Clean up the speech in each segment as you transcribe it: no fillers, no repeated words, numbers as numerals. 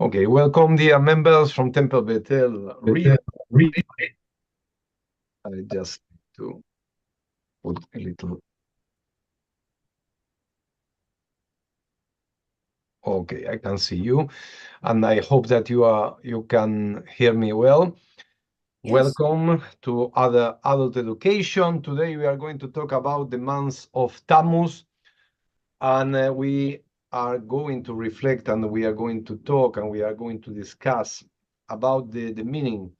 Okay, welcome dear members from Temple Bethel. I just need to put a little. Okay, I can see you, and I hope that you can hear me well. Yes. Welcome to other adult education. Today we are going to talk about the month of Tammuz, and we are going to reflect, and we are going to talk, and we are going to discuss about the meaning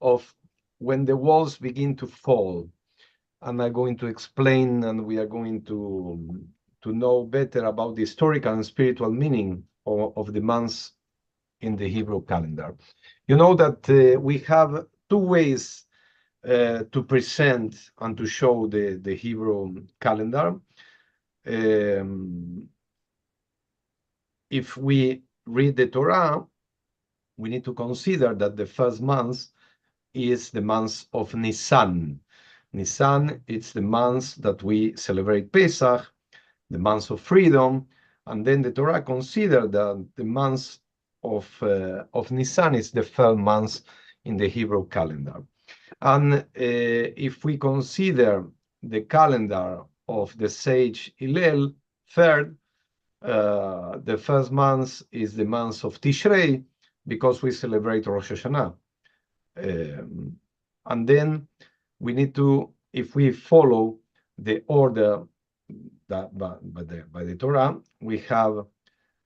of when the walls begin to fall. And I'm going to explain, and we are going to know better about the historical and spiritual meaning of the months in the Hebrew calendar. You know that we have two ways to present and to show the Hebrew calendar. If we read the Torah, we need to consider that the first month is the month of Nisan. Nisan, it's the month that we celebrate Pesach, the month of freedom, and then the Torah considered that the month of Nisan is the first month in the Hebrew calendar. And if we consider the calendar of the sage Hillel, third, the first month is the month of Tishrei, because we celebrate Rosh Hashanah. And then we need to, if we follow the order that by the Torah, we have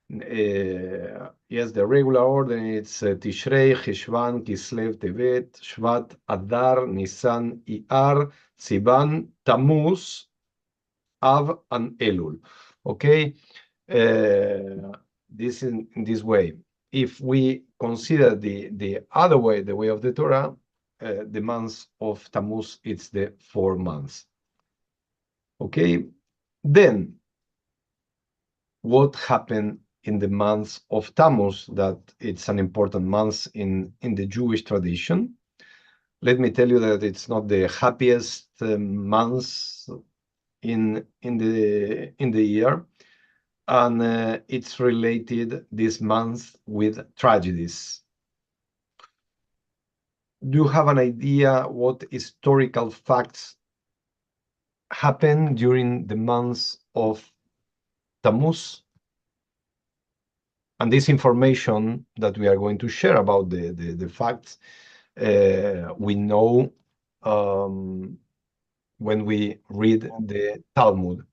yes, the regular order. It's Tishrei, Cheshvan, Kislev, Tevet, Shvat, Adar, Nisan, Iyar, Sivan, Tammuz, Av, and Elul. Okay, this in this way. If we consider the other way, the way of the Torah, the months of Tammuz, it's the 4 months. Okay, then what happened in the month of Tammuz, that it's an important month in the Jewish tradition? Let me tell you that it's not the happiest month in the year, and it's related this month with tragedies. Do you have an idea what historical facts happened during the months of Tammuz? And this information that we are going to share about the facts, we know when we read the Talmud.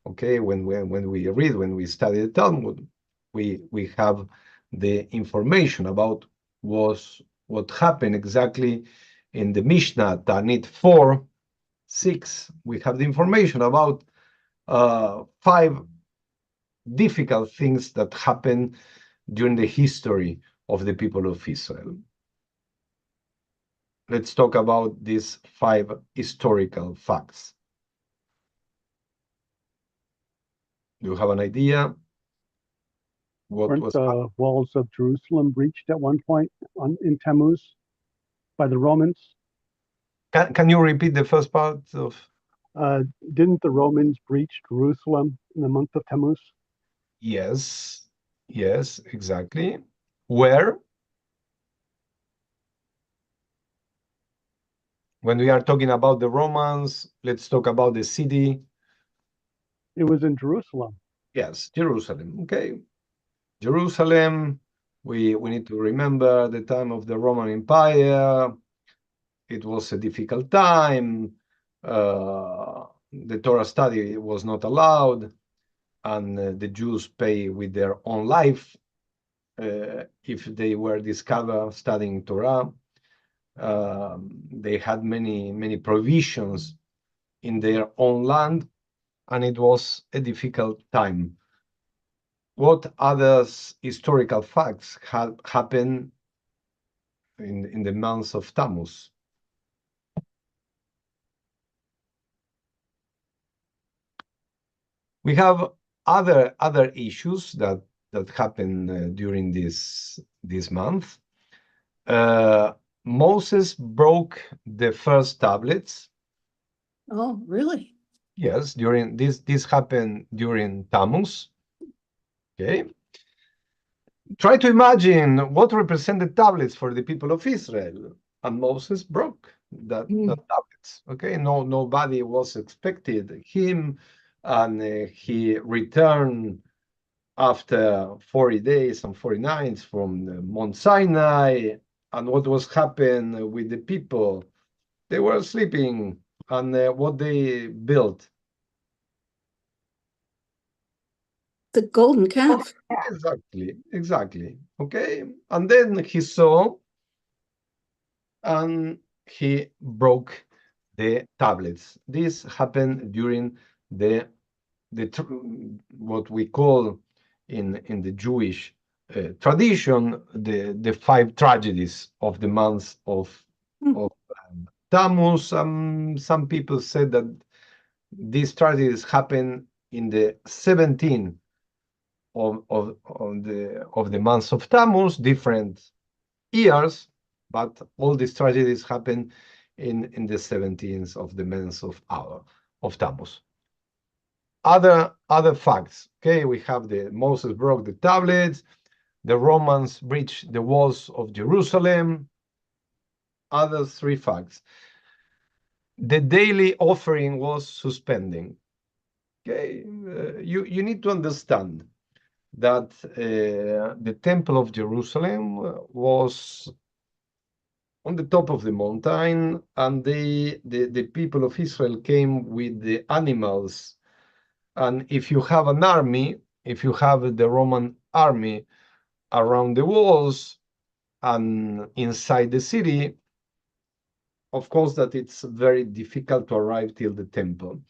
Okay, when we study the Talmud, we have the information about what happened exactly in the Mishnah, Ta'anit 4:6. We have the information about 5 difficult things that happened during the history of the people of Israel. Let's talk about these 5 historical facts. Do you have an idea? Weren't the walls of Jerusalem breached at one point in Tammuz by the Romans? Can you repeat the first part of? Didn't the Romans breach Jerusalem in the month of Tammuz? Yes, yes, exactly. Where? When we are talking about the Romans, let's talk about the city. It was in Jerusalem. Yes, Jerusalem. Okay. Jerusalem, we need to remember the time of the Roman Empire. It was a difficult time. The Torah study was not allowed, and the Jews pay with their own life if they were discovered studying Torah. They had many provisions in their own land, and it was a difficult time. What other historical facts happened in the months of Tammuz? We have other issues that happen during this month. Moses broke the first tablets. Oh, really? Yes, during this happened during Tammuz. Okay. try to imagine what represent the tablets for the people of Israel. And Moses broke the tablets. Okay, nobody was expected him, and he returned after 40 days and 40 nights from Mount Sinai. And what was happened with the people? They were sleeping, and what they built. The golden calf. Exactly. Okay, and then he saw, and he broke the tablets. This happened during the what we call in the Jewish tradition the five tragedies of the month of Tammuz. Some people said that these tragedies happen in the 17th of the month of Tammuz, different years, but all these tragedies happen in the 17th of the month of Tammuz. Other facts. Okay, we have the Moses broke the tablets, the Romans breached the walls of Jerusalem. Other three facts. The daily offering was suspending. Okay, you need to understand that the temple of Jerusalem was on the top of the mountain, and the people of Israel came with the animals. And if you have an army, if you have the Roman army around the walls and inside the city, of course that it's very difficult to arrive till the temple.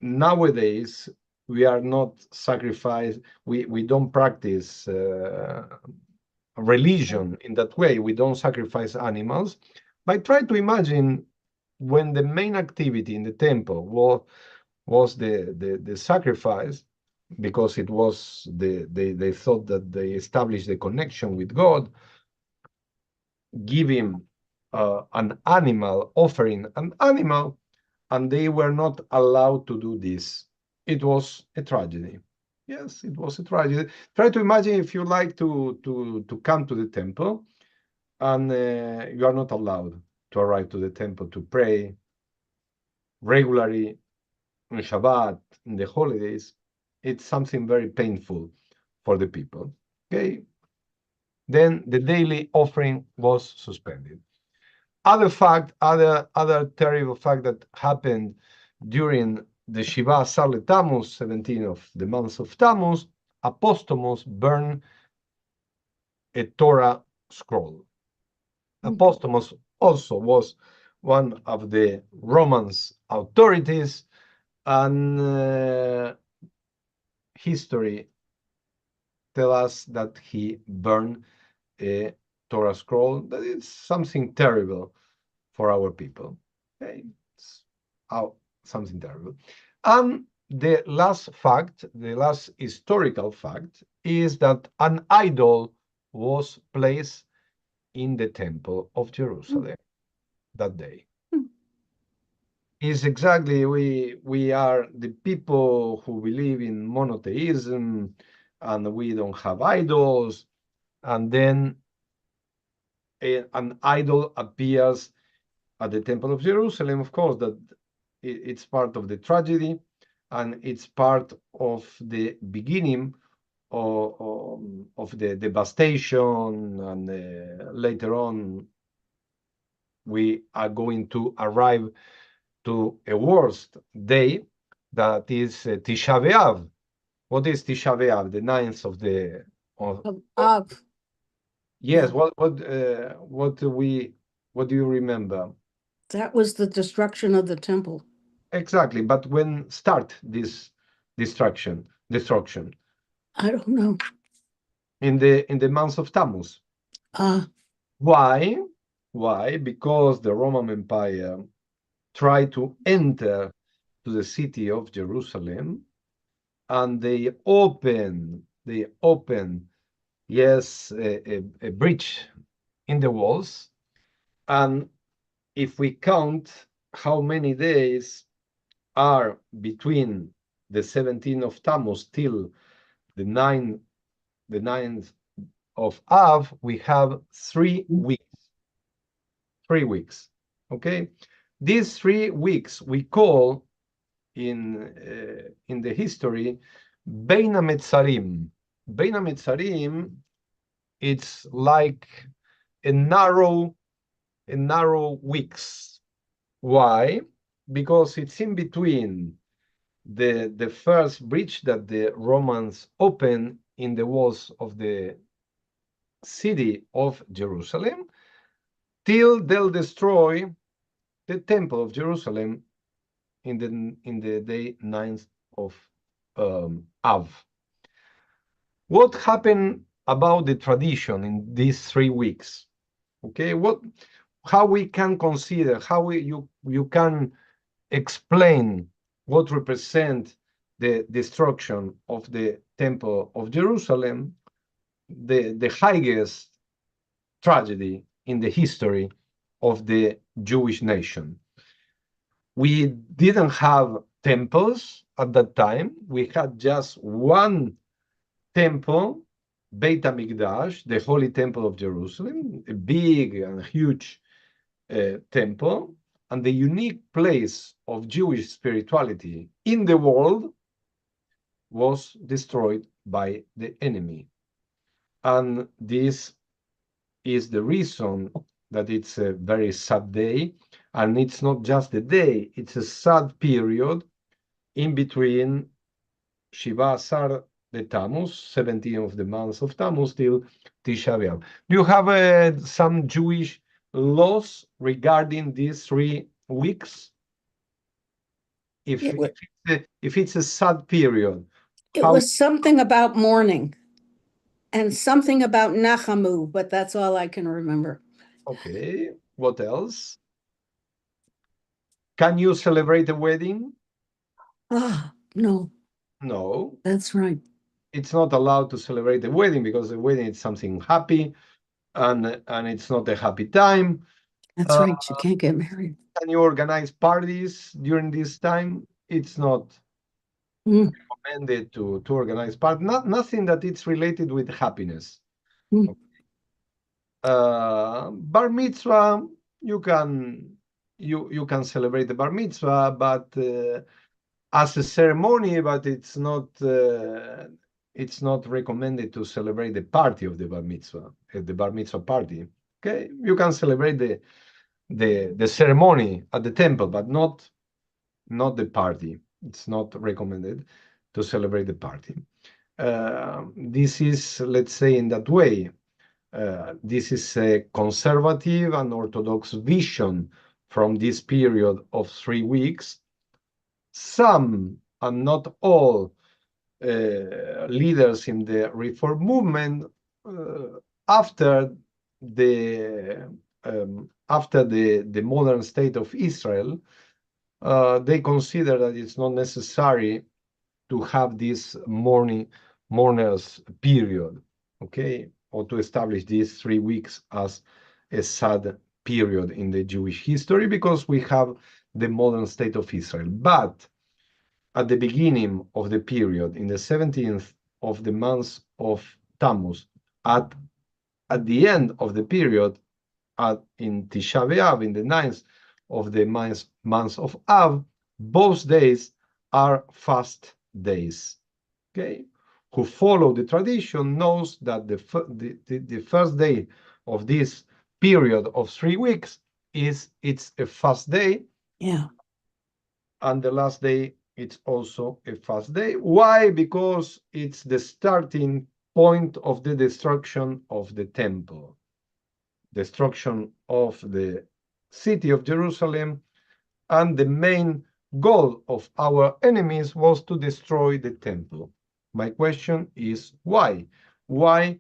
Nowadays, we are not sacrifice, we don't practice religion in that way. We don't sacrifice animals. But try to imagine when the main activity in the temple was the sacrifice, because it was they thought that they established the connection with God, giving an animal, offering an animal, and they were not allowed to do this. It was a tragedy. Yes, it was a tragedy. Try to imagine if you like to come to the temple, and you are not allowed to arrive to the temple to pray regularly on Shabbat, in the holidays. It's something very painful for the people. Okay. Then the daily offering was suspended. Other terrible fact that happened during the Shiva Sarle Tammuz, 17 of the month of Tammuz, Apostomos burned a Torah scroll. Apostomos also was one of the Romans authorities, and history tell us that he burned a Torah scroll. That is something terrible for our people. Okay? It's something terrible. And the last fact, the last historical fact, is that an idol was placed in the temple of Jerusalem that day. Is exactly we are the people who believe in monotheism, and we don't have idols, and then an idol appears at the temple of Jerusalem. Of course, that it's part of the tragedy, and it's part of the beginning of the devastation, and later on we are going to arrive to a worst day, that is Tisha B'Av. What is Tisha B'Av? The ninth of the Of yes. Yeah. What do you remember? That was the destruction of the temple. Exactly. But when start this destruction? I don't know. In the month of Tammuz. Uh, Why? Why? Because the Roman Empire tried to enter to the city of Jerusalem, and they open, yes, a breach in the walls. And if we count how many days are between the 17th of Tammuz till the 9th the 9th of Av, we have 3 weeks. 3 weeks. Okay, these 3 weeks we call in the history Bein HaMetzarim. Bein HaMetzarim, it's like a narrow weeks. Why? Because it's in between the first breach that the Romans opened in the walls of the city of Jerusalem till they'll destroy the temple of Jerusalem in the day 9th of Av. What happened about the tradition in these 3 weeks? Okay, how we can consider, how you can explain what represent the destruction of the temple of Jerusalem, the highest tragedy in the history of the Jewish nation. We didn't have temples at that time. We had just one temple, Beit HaMikdash, the Holy Temple of Jerusalem, a big and huge temple, and the unique place of Jewish spirituality in the world was destroyed by the enemy. And this is the reason that it's a very sad day. And it's not just a day, it's a sad period in between Shiva Asar the Tamuz, 17 of the month of Tamuz, till Tisha B'Av. Do you have some Jewish laws regarding these 3 weeks? If it's a sad period, It was something about mourning and something about Nachamu, but that's all I can remember. Okay, what else? Can you celebrate a wedding? Ah, no, No, that's right. it's not allowed to celebrate a wedding because the wedding is something happy, and it's not a happy time. That's right. You can't get married. Can you organize parties during this time? It's not Mm, recommended to organize parties. Nothing that it's related with happiness. mm, Bar mitzvah, you can celebrate the bar mitzvah, but as a ceremony, but it's not recommended to celebrate the party of the bar mitzvah party. Okay, you can celebrate the ceremony at the temple, but not the party. It's not recommended to celebrate the party. This is, let's say, in that way, this is a conservative and orthodox vision from this period of 3 weeks. Some, and not all, leaders in the Reform movement, after the modern state of Israel, they consider that it's not necessary to have this mourners period, okay, or to establish these 3 weeks as a sad period in the Jewish history, because we have the modern state of Israel. But at the beginning of the period, in the 17th of the month of Tammuz, at the end of the period, in Tisha B'Av, in the 9th of the month of Av, both days are fast days. Okay, who follow the tradition knows that the first day of this period of 3 weeks it's a fast day. yeah. And the last day it's also a fast day. Why? Because it's the starting point of the destruction of the temple, destruction of the city of Jerusalem, and the main goal of our enemies was to destroy the temple. My question is why? Why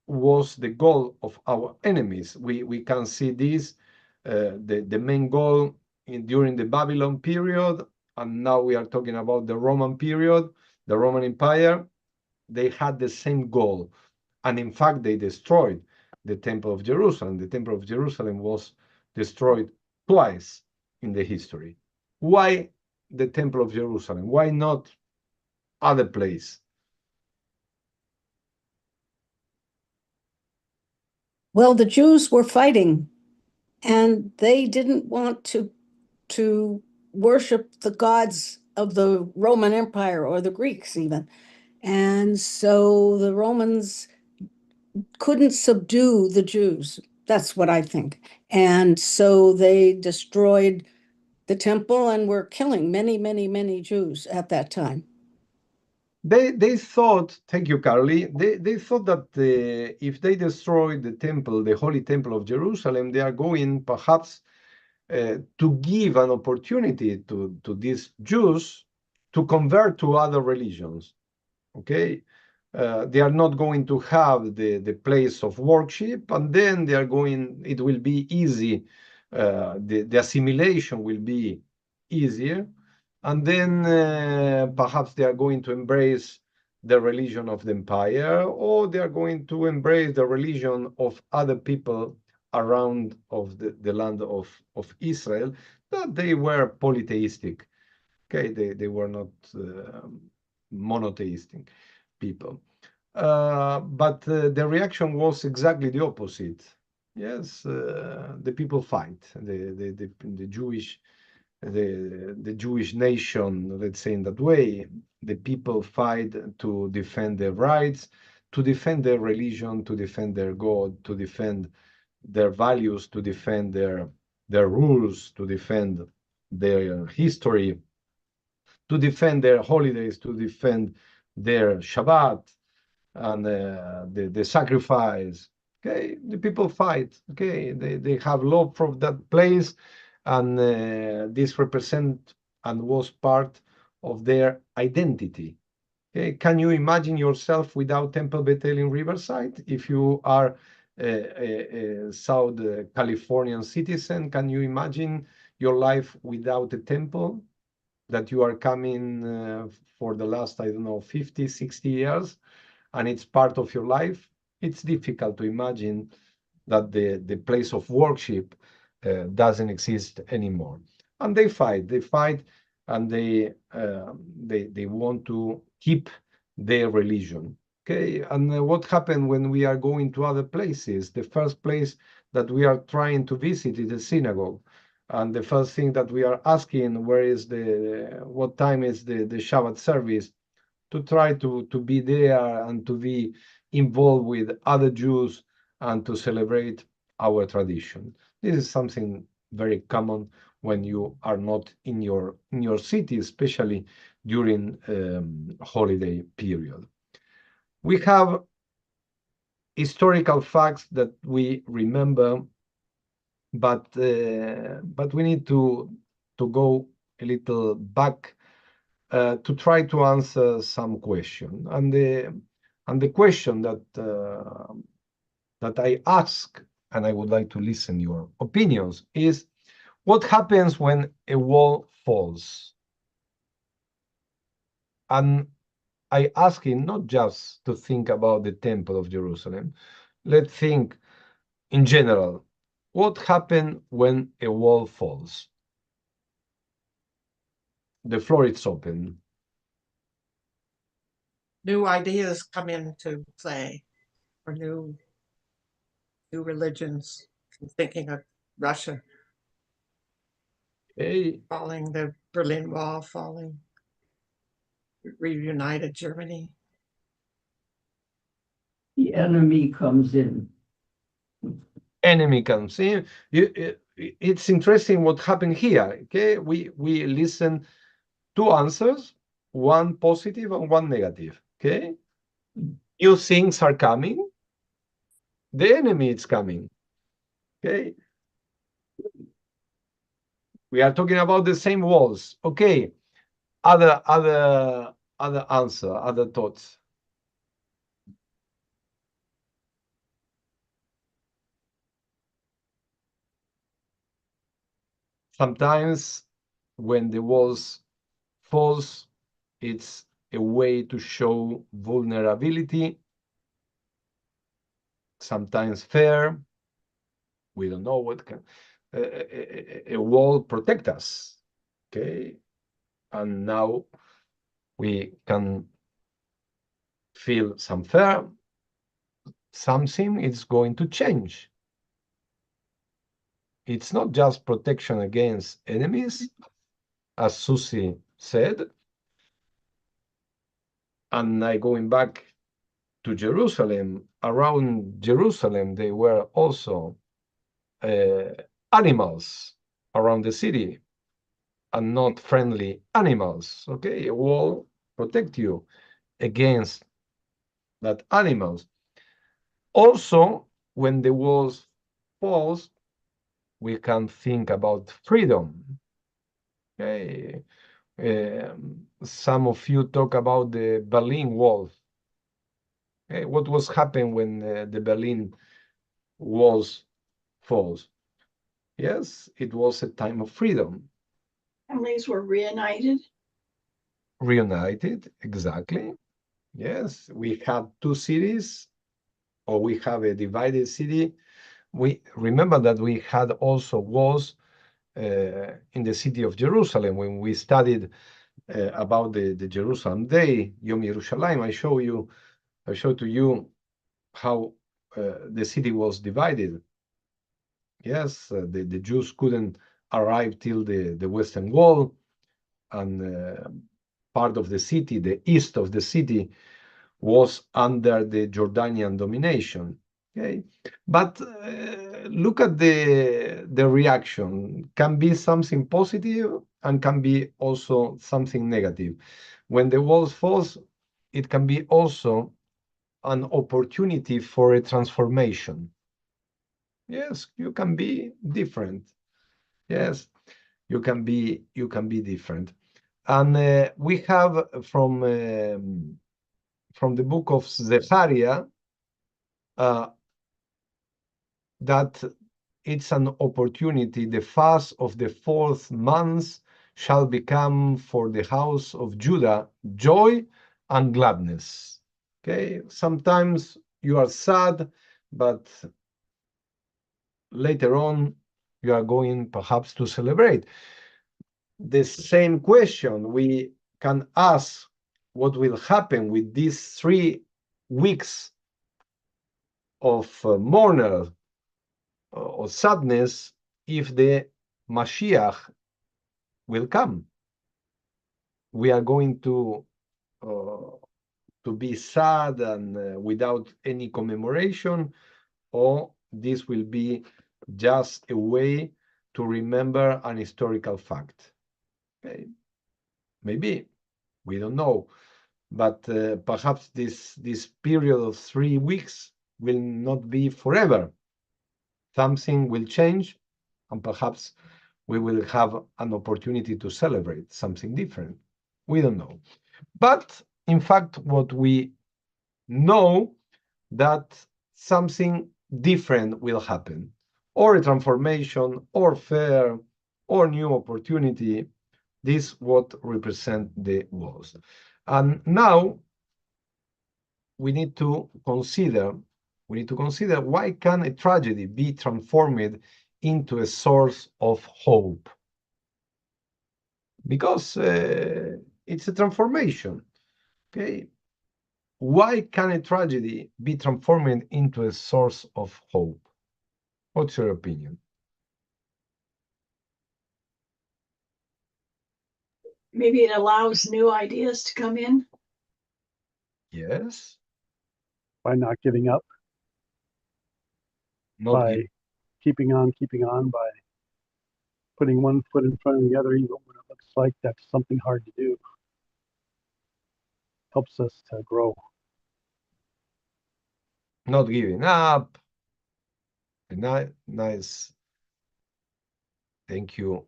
was the goal of our enemies? We can see this, the main goal during the Babylon period, and now we are talking about the Roman period, the Roman Empire. They had the same goal, and in fact they destroyed the Temple of Jerusalem. The Temple of Jerusalem was destroyed twice in the history. Why the Temple of Jerusalem? Why not other place? Well, the Jews were fighting, and they didn't want to worship the gods of the Roman Empire or the Greeks even. And so the Romans couldn't subdue the Jews. That's what I think. And so they destroyed the temple and were killing many, many, many Jews at that time. They thought, thank you, Carly, they thought that if they destroy the temple, the Holy Temple of Jerusalem, they are going perhaps to give an opportunity to these Jews to convert to other religions. Okay, they are not going to have the place of worship, and then they are going. It will be easy. The assimilation will be easier, and then perhaps they are going to embrace the religion of the empire, or they are going to embrace the religion of other people around of the land of Israel, that they were polytheistic. Okay, they were not monotheistic people. But the reaction was exactly the opposite. Yes, the people fight. The Jewish nation, let's say in that way, the people fight to defend their rights, to defend their religion, to defend their God, to defend their values, to defend their rules, to defend their history, to defend their holidays, to defend their Shabbat and the sacrifice. Okay, the people fight. Okay, they have love for that place, and this represent and was part of their identity. Okay, can you imagine yourself without Temple Bethel in Riverside? If you are a South Californian citizen, can you imagine your life without a temple that you are coming for the last, I don't know, 50, 60 years, and it's part of your life? It's difficult to imagine that the place of worship doesn't exist anymore. And they fight, and they want to keep their religion. Okay, and what happened when we are going to other places? The first place that we are trying to visit is the synagogue. And the first thing that we are asking, what time is the Shabbat service, to try to be there and to be involved with other Jews and to celebrate our tradition. This is something very common when you are not in your city, especially during holiday period. We have historical facts that we remember, but we need to go a little back to try to answer some question. And the question that I ask, and I would like to listen your opinions, is what happens when a wall falls? And I ask him not just to think about the Temple of Jerusalem. Let's think in general. What happens when a wall falls? The floor is open. New ideas come into play, or new religions. I'm thinking of Russia falling, the Berlin Wall falling, reunited Germany. The enemy comes in. Enemy comes in. It's interesting what happened here. Okay, we listen two answers, one positive and one negative. Okay, new things are coming. The enemy is coming. Okay, we are talking about the same walls. Okay, other answer, other thoughts. Sometimes when the walls falls, it's a way to show vulnerability, sometimes fear. We don't know what can a wall protect us. Okay, and now we can feel some fear. something is going to change. It's not just protection against enemies, as Susie said. And going back to Jerusalem, around Jerusalem, there were also animals around the city, and not friendly animals. Okay, a wall protect you against that animals. Also, when the walls falls, we can think about freedom. Okay, some of you talk about the Berlin Wall. Okay, what was happened when the Berlin walls falls? Yes, it was a time of freedom. Families were reunited. Reunited, exactly. Yes, we have two cities, or we have a divided city. We remember that we had also walls in the city of Jerusalem when we studied about the Jerusalem Day, Yom Yerushalayim. I showed to you how the city was divided. Yes, the Jews couldn't arrive till the Western Wall, and part of the city, the east of the city, was under the Jordanian domination. Okay, but look at the reaction. Can be something positive and can be also something negative. When the walls falls, it can be also an opportunity for a transformation. Yes, you can be different. Yes, you can be different. And we have from the book of Zechariah that it's an opportunity. The fast of the 4th month shall become for the house of Judah joy and gladness. Okay, sometimes you are sad, but later on you are going perhaps to celebrate. The same question we can ask: what will happen with these 3 weeks of mourner or sadness if the Mashiach will come? We are going to be sad and without any commemoration, or this will be just a way to remember an historical fact? Okay. Maybe, we don't know, but perhaps this period of 3 weeks will not be forever. Something will change, and perhaps we will have an opportunity to celebrate something different. We don't know. But in fact, what we know, that something different will happen, or a transformation, or fair, or new opportunity. This what represent the walls. And now we need to consider why can a tragedy be transformed into a source of hope? Because it's a transformation. Okay, why can a tragedy be transformed into a source of hope? What's your opinion? Maybe it allows new ideas to come in. Yes. By not giving up, Not by keeping on, by putting one foot in front of the other, even when it looks like that's something hard to do. Helps us to grow. not giving up. Nice. Thank you,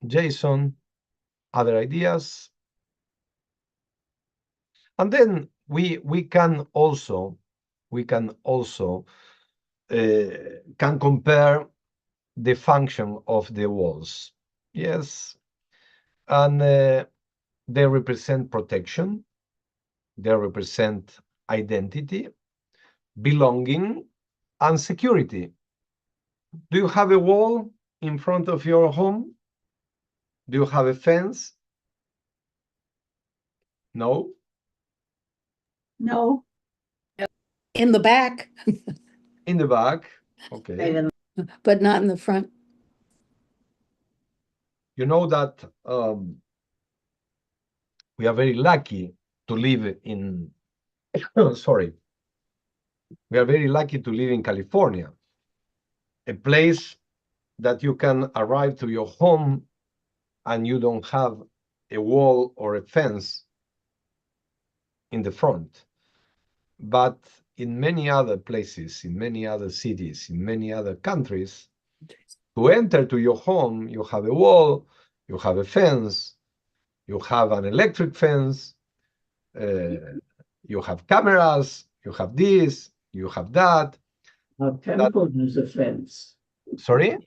Jason. Other ideas? And then we can also can compare the function of the walls. Yes, and they represent protection. They represent identity, belonging, and security. Do you have a wall in front of your home? Do you have a fence? No? No. in the back, In the back, okay. but not in the front. You know that we are very lucky to live in, sorry, we are very lucky to live in California, a place that you can arrive to your home and you don't have a wall or a fence in the front. But in many other places, in many other cities, in many other countries, to enter to your home, you have a wall, you have a fence, you have an electric fence, you have cameras, you have this, you have that. Our temple has a fence. Sorry?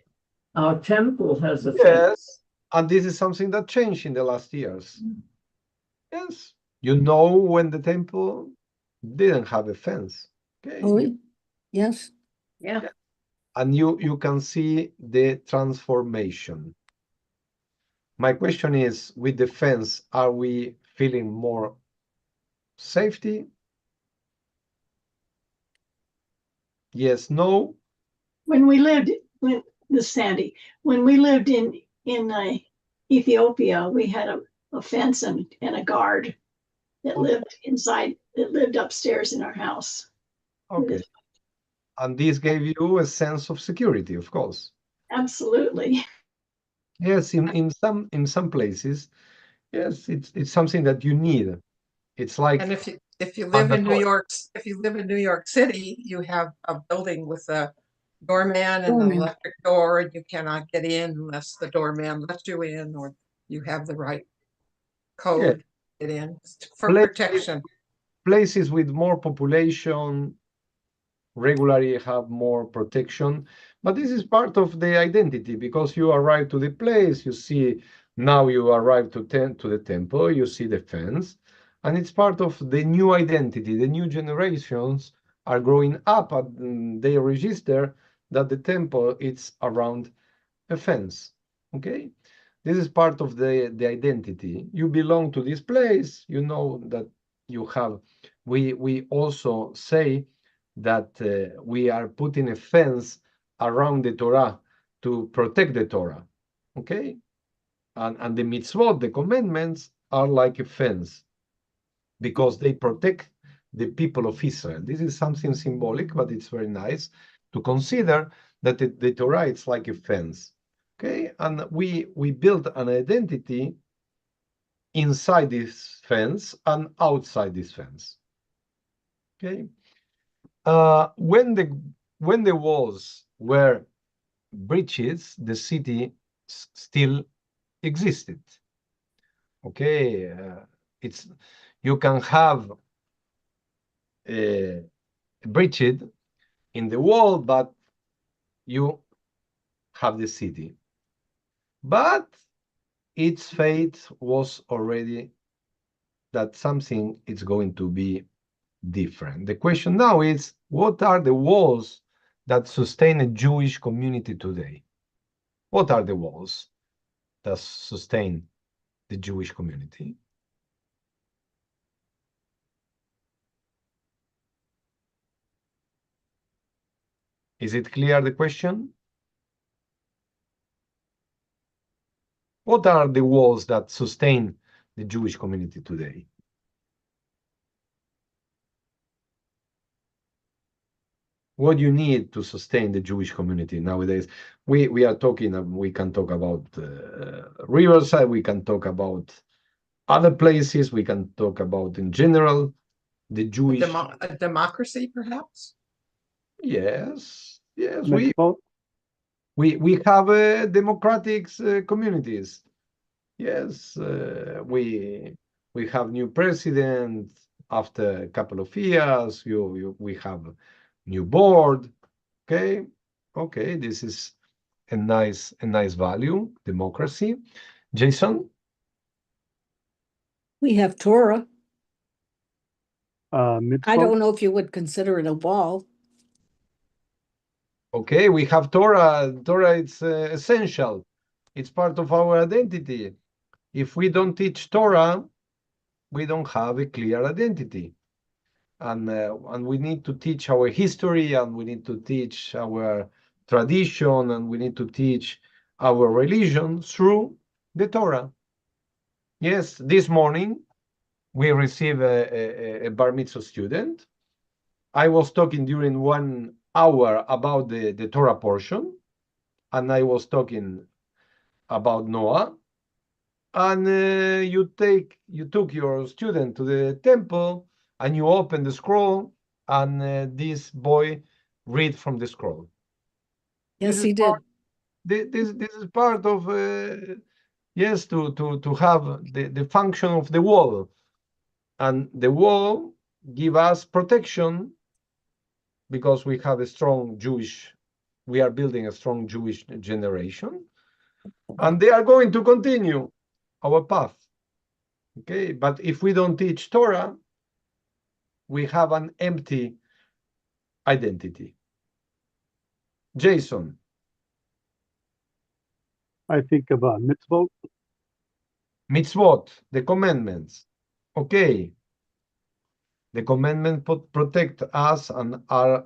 Our temple has a Yes. fence. And this is something that changed in the last years. Yes. You know when the temple didn't have a fence. Okay. Oh, yes. Yeah. And you can see the transformation. My question is, with the fence, are we feeling more safety? Yes, no? When we lived, when this Sandy, when we lived in Ethiopia, we had a fence and a guard that lived inside, that lived upstairs in our house. Okay. And this gave you a sense of security, of course. Absolutely. Yes, in some places, yes, it's something that you need. It's like And if you live in New York, if you live in New York City, you have a building with a doorman and an Doorman. electric door, and you cannot get in unless the doorman lets you in or you have the right code to get in for protection. Places with more population regularly have more protection, but this is part of the identity because you arrive to the place, you see, now you arrive to the temple, you see the fence, and it's part of the new identity. The new generations are growing up and they register that the temple is around a fence. Okay, this is part of the identity. You belong to this place, you know that you have. We also say that we are putting a fence around the Torah to protect the Torah. Okay, and the mitzvot, the commandments, are like a fence because they protect the people of Israel. This is something symbolic, but it's very nice to consider that the Torah is like a fence. Okay, and we build an identity inside this fence and outside this fence. Okay, when the walls were breaches, the city still existed. Okay, it's you can have a breach in the wall, but you have the city. But its fate was already that something is going to be different. The question now is, what are the walls that sustain a Jewish community today? What are the walls that sustain the Jewish community? Is it clear, the question? What are the walls that sustain the Jewish community today? What do you need to sustain the Jewish community nowadays? We are talking, we can talk about Riverside, we can talk about other places, we can talk about in general the Jewish. A democracy, perhaps? Yes, yes, Mixed vote. we have democratic communities. Yes, we have new president after a couple of years. We have new board. Okay, okay, this is a nice value, democracy. Jason? We have Torah. Mixed I vote. don't know if you would consider it a wall. Okay, we have Torah. Torah is essential. It's part of our identity. If we don't teach Torah, we don't have a clear identity. and we need to teach our history, and we need to teach our tradition, and we need to teach our religion through the Torah. Yes, this morning we received a bar mitzvah student. I was talking during 1 hour about the Torah portion, and I was talking about Noah. And you took your student to the temple, and you open the scroll, and this boy read from the scroll. Yes, he did. This is part of yes, to have the function of the wall, and the wall give us protection because we have a strong Jewish. We are building a strong Jewish generation, and they are going to continue our path. Okay, but if we don't teach Torah, we have an empty identity. Jason. I think of mitzvot. Mitzvot, the commandments. Okay. The commandments protect us and are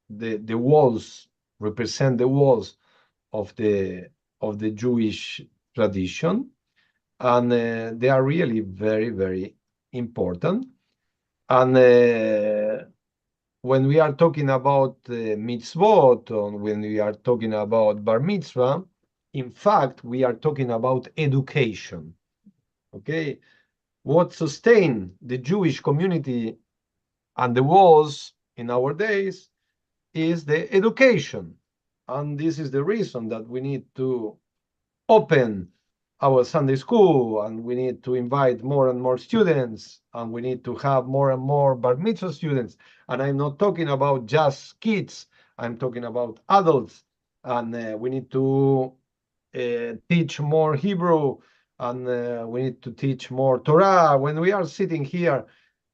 the walls, represent the walls of the Jewish tradition. And they are really very, very important. And when we are talking about mitzvot, or when we are talking about bar mitzvah, in fact, we are talking about education. Okay, what sustained the Jewish community and the walls in our days is the education. And this is the reason that we need to open our Sunday school, and we need to invite more and more students, and we need to have more and more bar mitzvah students. And I'm not talking about just kids, I'm talking about adults. And we need to teach more Hebrew, and we need to teach more Torah. When we are sitting here,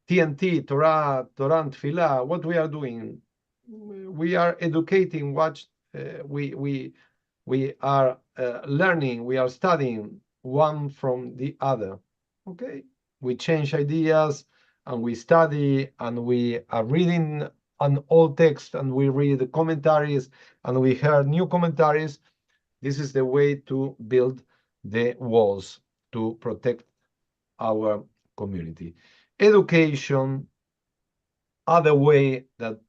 TNT, Torah and Tefillah, what we are doing? We are educating what we are learning, we are studying one from the other. Okay, we change ideas, and we study, and we are reading an old text, and we read the commentaries, and we hear new commentaries. This is the way to build the walls to protect our community. Education, other way that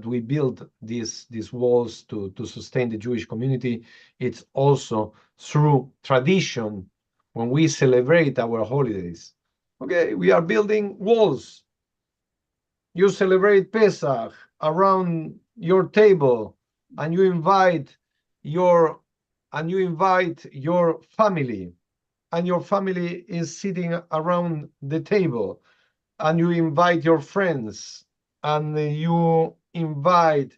we build these walls to sustain the Jewish community, it's also through tradition. When we celebrate our holidays, okay, we are building walls. You celebrate Pesach around your table, and you invite your family, and your family is sitting around the table, and you invite your friends, and you invite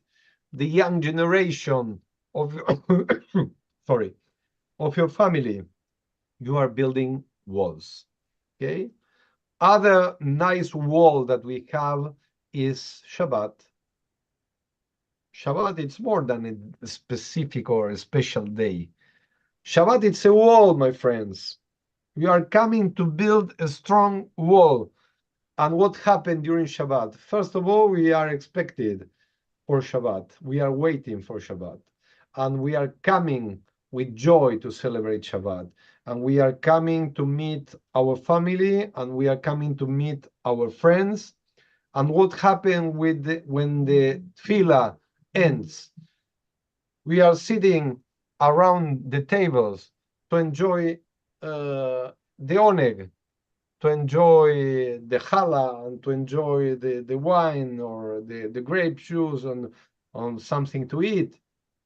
the young generation of sorry, of your family. You are building walls. Okay, other nice wall that we have is Shabbat. Shabbat, it's more than a specific or a special day. Shabbat, it's a wall, my friends. We are coming to build a strong wall. And what happened during Shabbat? First of all, we are expected for Shabbat. We are waiting for Shabbat. And we are coming with joy to celebrate Shabbat. And we are coming to meet our family, and we are coming to meet our friends. And what happened when the tefillah ends? We are sitting around the tables to enjoy the oneg, to enjoy the challah, and to enjoy the wine or the grape juice on something to eat.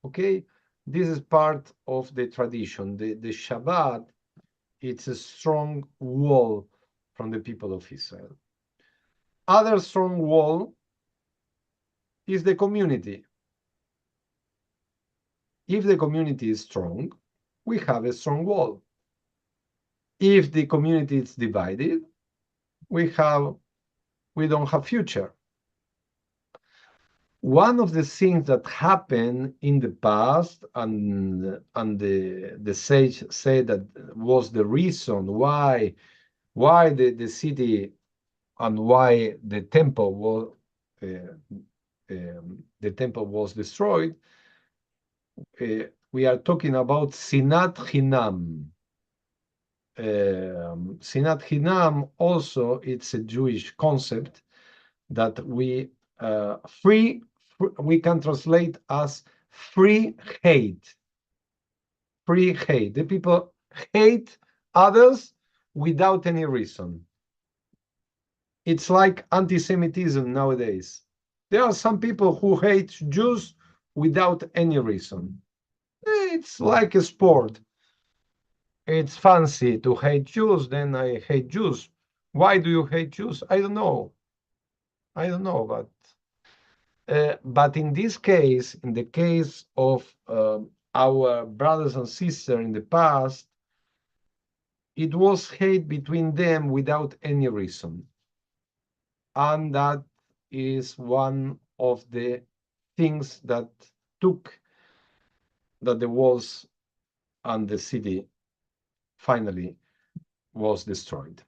Okay, this is part of the tradition. The Shabbat, it's a strong wall from the people of Israel. Other strong wall is the community. If the community is strong, we have a strong wall. If the community is divided, we don't have future. One of the things that happened in the past, and the sage said that was the reason why the city and why the temple the temple was destroyed, we are talking about Sinat Hinam. Sinat Hinam also, it's a Jewish concept that we can translate as free hate. Free hate. The people hate others without any reason. It's like anti-Semitism nowadays. There are some people who hate Jews without any reason. It's like a sport. It's fancy to hate Jews, then I hate Jews. Why do you hate Jews? I don't know. I don't know, but in this case, in the case of our brothers and sisters in the past, it was hate between them without any reason. And that is one of the things that took that the walls and the city finally was destroyed.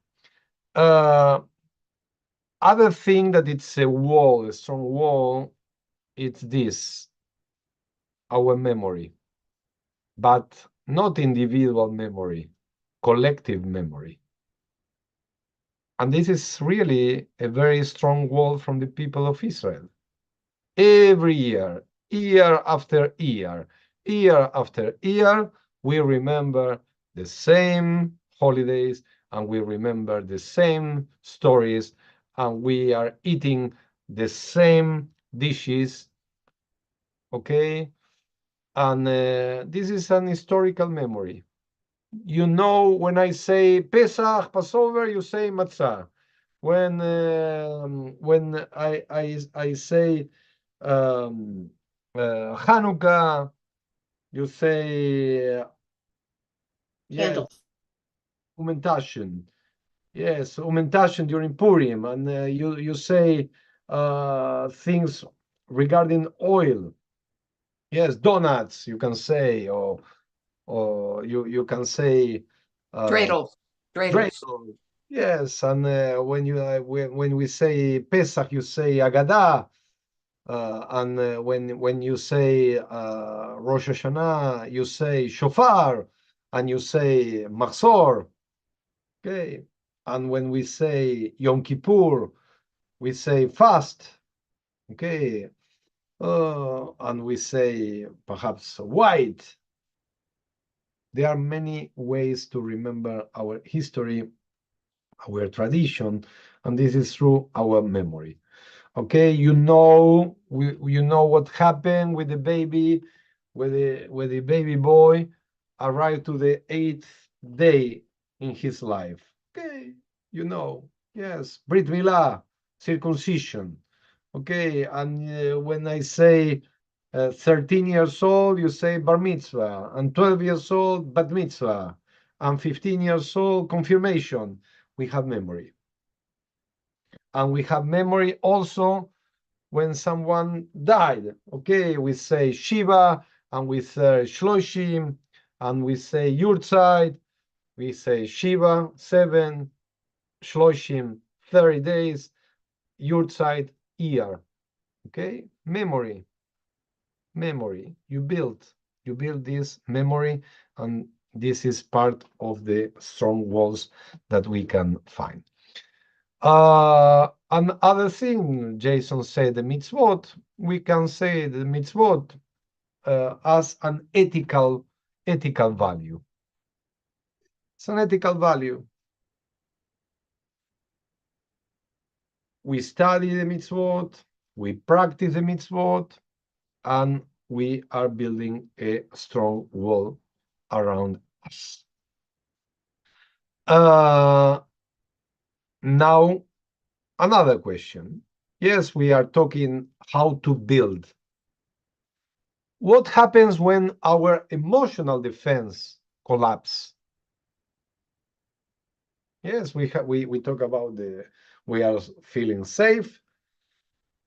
Other thing that it's a wall, a strong wall, it's this, our memory, but not individual memory, collective memory. And this is really a very strong wall from the people of Israel. Every year, year after year, year after year, we remember the same holidays and we remember the same stories and we are eating the same dishes, okay? And this is an historical memory. You know, when I say Pesach, Passover, you say matzah. When I say Hanukkah, you say yes, Candles. Umentashen. Yes, Umentashen during Purim, and you say things regarding oil. Yes, donuts. You can say, or you can say Dreidel. dreidel. Yes, and when we say Pesach, you say Agadah. And when you say Rosh Hashanah, you say shofar, and you say machzor. Okay, and when we say Yom Kippur, we say fast. Okay, and we say perhaps white. There are many ways to remember our history, our tradition, and this is through our memory. Okay, you know what happened with the baby, with the baby boy arrived to the 8th day in his life. Okay, you know, yes, Brit Milah, circumcision. Okay, and when I say 13 years old, you say bar mitzvah, and 12 years old, bat mitzvah, and 15 years old, confirmation. We have memory. And we have memory also when someone died. Okay, we say Shiva, and we say Shloshim, and we say Yurtzeit. We say Shiva, 7, Shloshim, 30 days, Yurtzeit, year. Okay, memory. You build this memory, and this is part of the strong walls that we can find. Another thing, Jason said, the mitzvot, we can say the mitzvot as an ethical value. It's an ethical value. We study the mitzvot, we practice the mitzvot, and we are building a strong wall around us. Now, another question. Yes, we are talking how to build. What happens when our emotional defense collapse? Yes, we talk about we are feeling safe,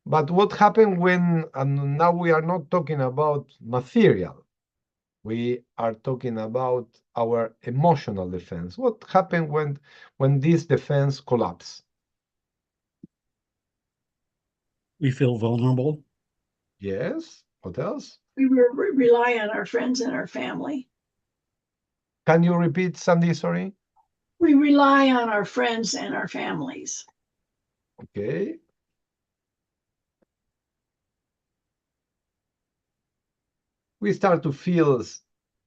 but what happens when, and now we are not talking about material, we are talking about our emotional defense. What happens when this defense collapse? We feel vulnerable. Yes. What else? We rely on our friends and our family. Can you repeat, Sandy? Sorry. We rely on our friends and our families. Okay. We start to feel,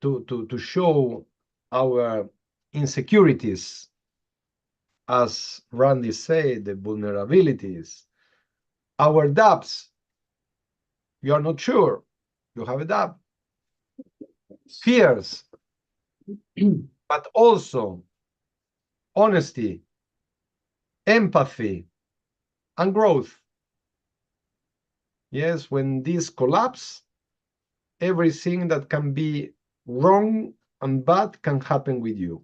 to show our insecurities, as Randy said, the vulnerabilities, our doubts. You are not sure. You have a doubt. Fears, but also honesty, empathy, and growth. Yes, when this collapse, everything that can be wrong and bad can happen with you.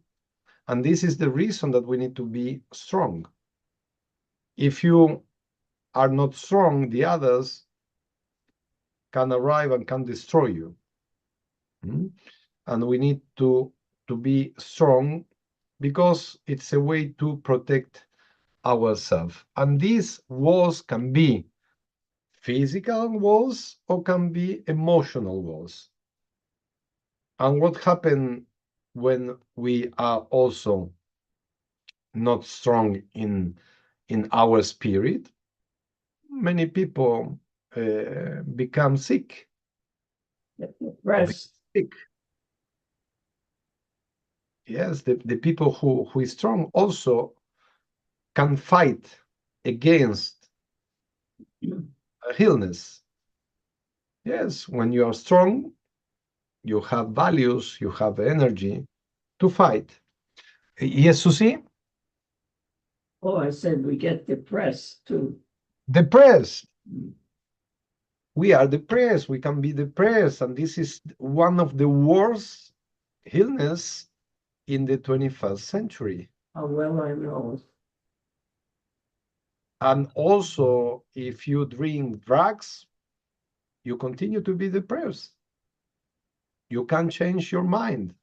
And this is the reason that we need to be strong. If you are not strong, the others can arrive and can destroy you. And we need to be strong because it's a way to protect ourselves. And these walls can be physical walls or can be emotional walls. And what happens when we are also not strong in our spirit? Many people become sick. Rest. Sick. Yes, the people who is strong also can fight against illness. Yes, when you are strong, you have values, you have energy to fight. Yes, Susie? Oh, I said we get depressed too. Depressed. We are depressed. We can be depressed. And this is one of the worst illness in the 21st century. How well I know. And also, if you drink drugs, you continue to be depressed. You can change your mind.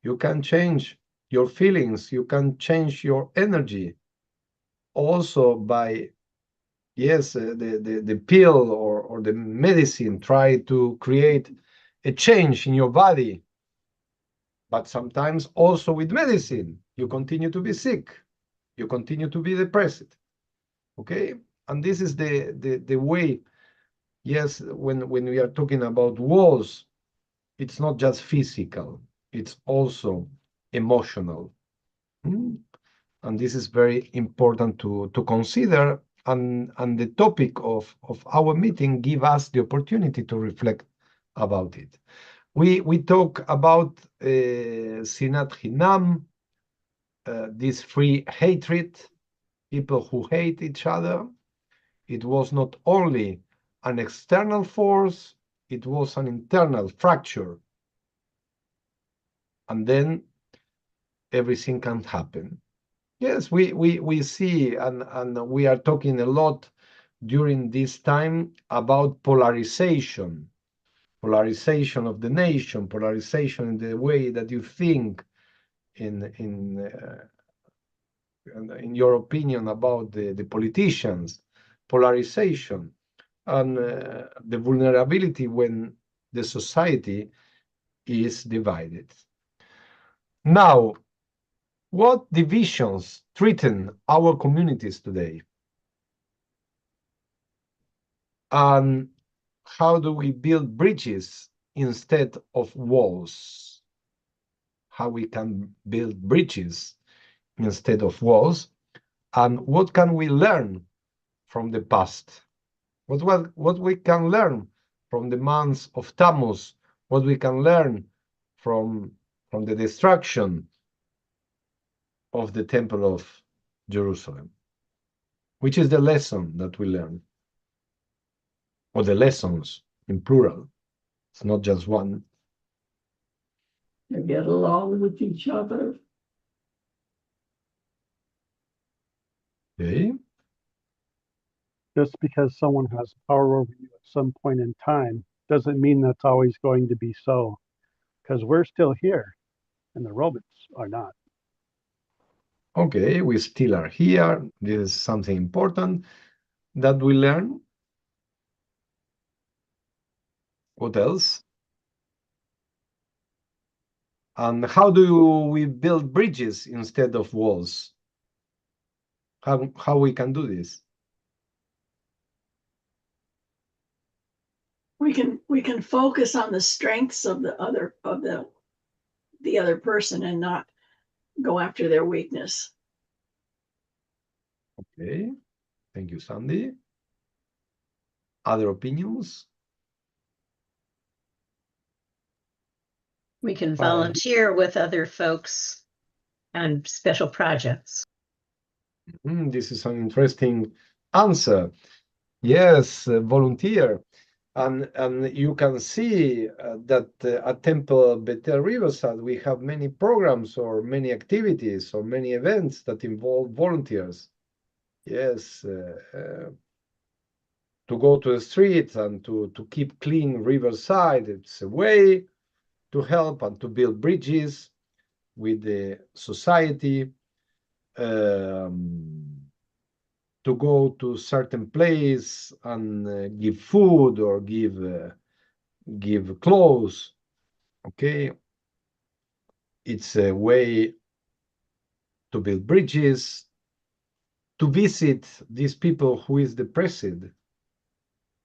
You can change your feelings. You can change your energy. Also by, yes, the pill or the medicine try to create a change in your body. But sometimes also with medicine, you continue to be sick. You continue to be depressed. Okay? And this is the way, yes, when we are talking about walls, it's not just physical, it's also emotional. And this is very important to consider. And the topic of our meeting give us the opportunity to reflect about it. We talk about Sinat Hinam, this free hatred, people who hate each other. It was not only an external force, it was an internal fracture. And then everything can happen. Yes, we see, and we are talking a lot during this time about polarization of the nation, polarization in the way that you think, in your opinion about the politicians, polarization, and the vulnerability when the society is divided. Now, what divisions threaten our communities today? And how do we build bridges instead of walls? How we can build bridges instead of walls? And what can we learn from the past? What we can learn from the months of Tamuz? What we can learn from the destruction of the Temple of Jerusalem? Which is the lesson that we learn? Or the lessons in plural. It's not just one. To get along with each other. Okay. Just because someone has power over you at some point in time doesn't mean that's always going to be so, because we're still here and the Romans are not. Okay, we still are here. This is something important that we learn. What else? And how do we build bridges instead of walls? How we can do this? We can focus on the strengths of the other person and not go after their weakness. Okay, thank you, Sandy. Other opinions? We can Fine. volunteer with other folks on special projects. This is an interesting answer. Yes, volunteer. And you can see that at Temple Bethel Riverside, we have many programs or many activities or many events that involve volunteers. Yes, to go to the streets and to keep clean Riverside, it's a way to help and to build bridges with the society. To go to certain place and give food or give clothes. Okay, it's a way to build bridges, to visit these people who is depressed.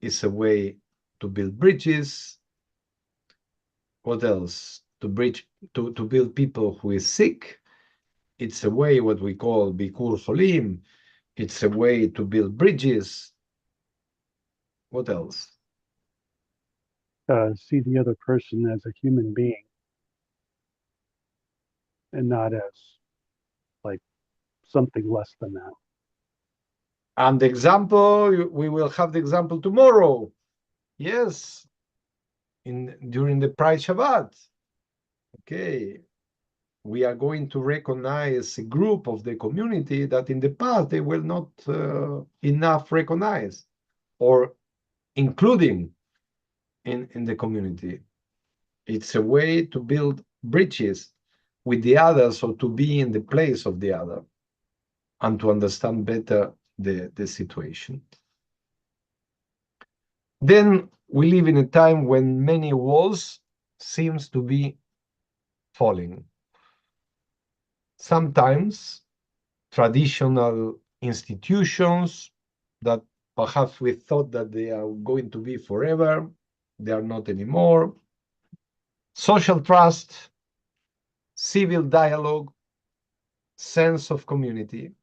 It's a way to build bridges. What else? To build people who is sick. It's a way what we call Bikur Cholim. It's a way to build bridges. What else? See the other person as a human being and not as like something less than that. And the example, we will have the example tomorrow. Yes, during the Pride Shabbat. Okay, we are going to recognize a group of the community that in the past they were not enough recognized or including in the community. It's a way to build bridges with the others or to be in the place of the other and to understand better the situation. Then we live in a time when many walls seems to be falling. Sometimes traditional institutions that perhaps we thought that they are going to be forever, they are not anymore. Social trust, civil dialogue, sense of community.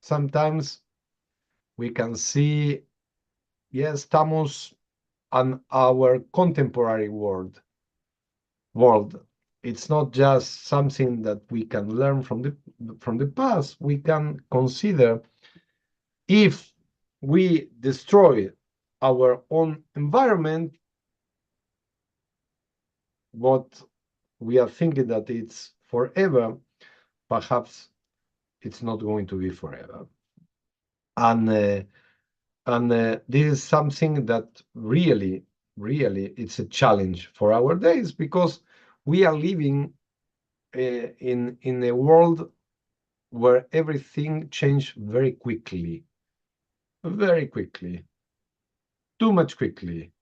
Sometimes we can see, yes, Tamuz and our contemporary world. It's not just something that we can learn from the past. We can consider if we destroy our own environment, what we are thinking that it's forever, perhaps it's not going to be forever. And this is something that really, it's a challenge for our days because we are living in a world where everything changed very quickly, too much quickly.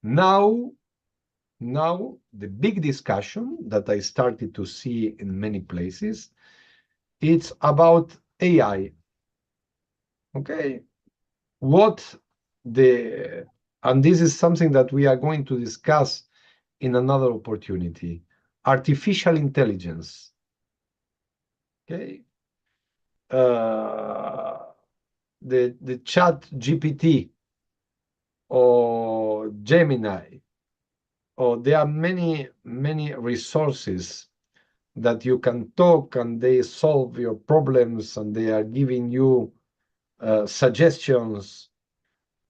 Now the big discussion that I started to see in many places, it's about AI. Okay, and this is something that we are going to discuss in another opportunity. Artificial intelligence. Okay, the chat GPT or Gemini, or there are many resources that you can talk and they solve your problems and they are giving you suggestions,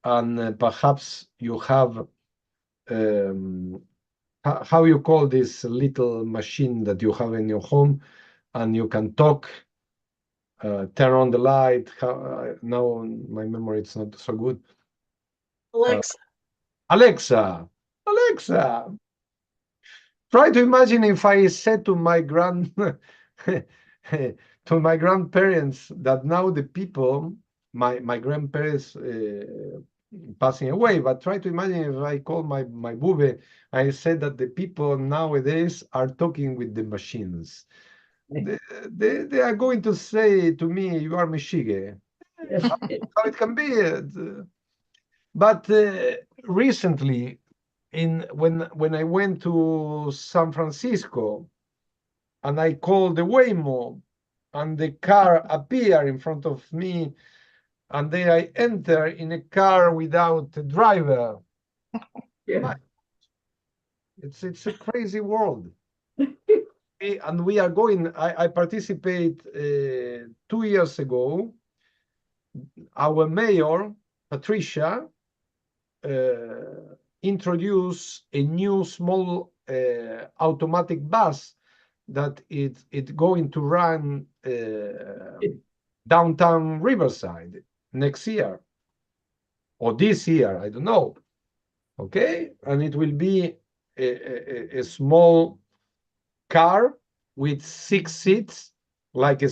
and perhaps you have how you call this little machine that you have in your home, and you can talk, turn on the light. Now my memory is not so good. Alexa. Alexa. Try to imagine if I said to my to my grandparents that now the people, my grandparents passing away. But try to imagine if I call my bube, I said that the people nowadays are talking with the machines. They are going to say to me, "You are Michige." How it can be? But recently, when I went to San Francisco and I called the Waymo, and the car appeared in front of me, and then I enter in a car without a driver. Yeah. It's a crazy world. And we are going. I participate 2 years ago. Our mayor Patricia introduced a new small automatic bus that it's going to run downtown Riverside next year or this year, I don't know. Okay, and it will be a small car with 6 seats, like a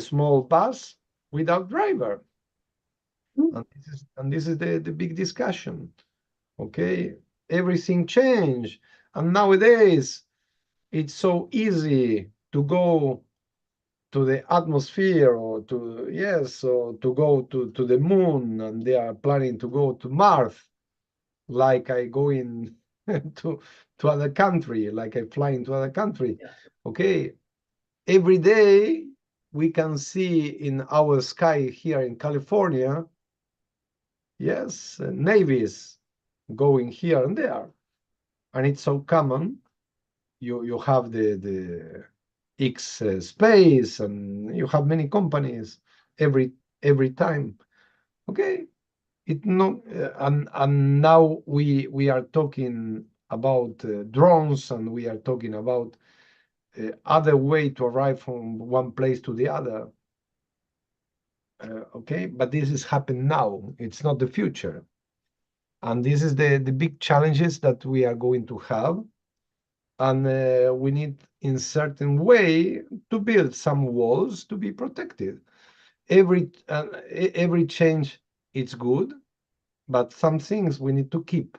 small bus without driver. And this is the big discussion. Okay, everything changed, and nowadays it's so easy to go to the atmosphere or to go to the moon, and they are planning to go to Mars, like I go in to other country, like I fly into other country. Okay, every day we can see in our sky here in California, yes, navies going here and there, and it's so common. You have the X space, and you have many companies every time. Okay, it no and now we are talking about drones, and we are talking about other way to arrive from one place to the other. Okay, but this is happening now. It's not the future, and this is the big challenges that we are going to have, and we need in certain way to build some walls to be protected. Every change is good, but some things we need to keep.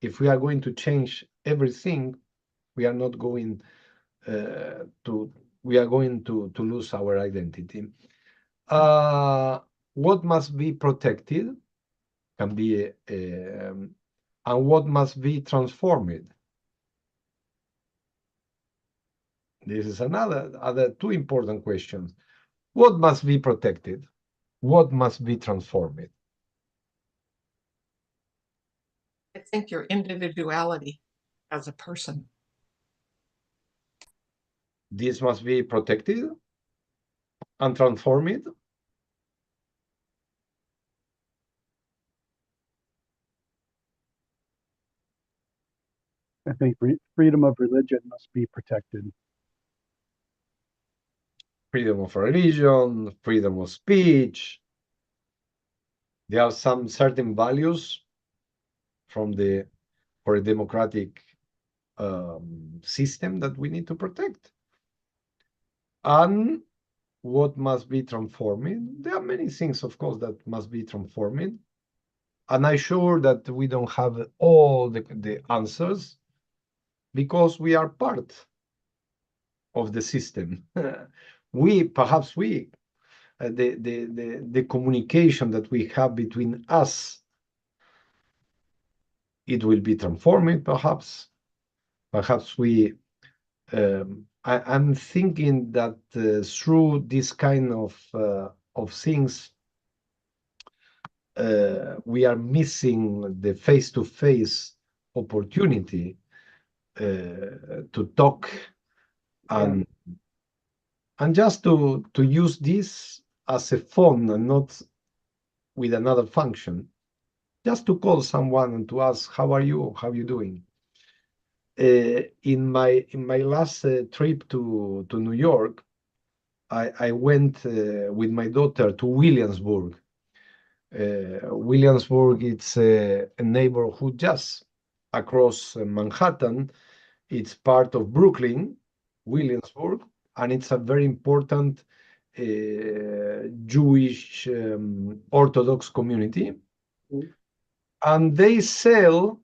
If we are going to change everything, we are not going to we are going to lose our identity. What must be protected can be and what must be transformed. This is other two important questions. What must be protected? What must be transformed? I think your individuality as a person. This must be protected and transformed. I think freedom of religion must be protected. Freedom of religion, freedom of speech. There are some certain values for a democratic system that we need to protect. And what must be transformed? There are many things, of course, that must be transformed. And I'm sure that we don't have all the answers, because we are part of the system. Perhaps the communication that we have between us, it will be transformed, perhaps. Perhaps I'm thinking that through this kind of things, we are missing the face-to-face opportunity to talk and just to use this as a phone and not with another function, just to call someone and to ask, how are you? How are you doing? In my last trip to New York, I went with my daughter to Williamsburg. Williamsburg, it's a neighborhood just across Manhattan. It's part of Brooklyn, Williamsburg, and it's a very important Jewish Orthodox community, and they sell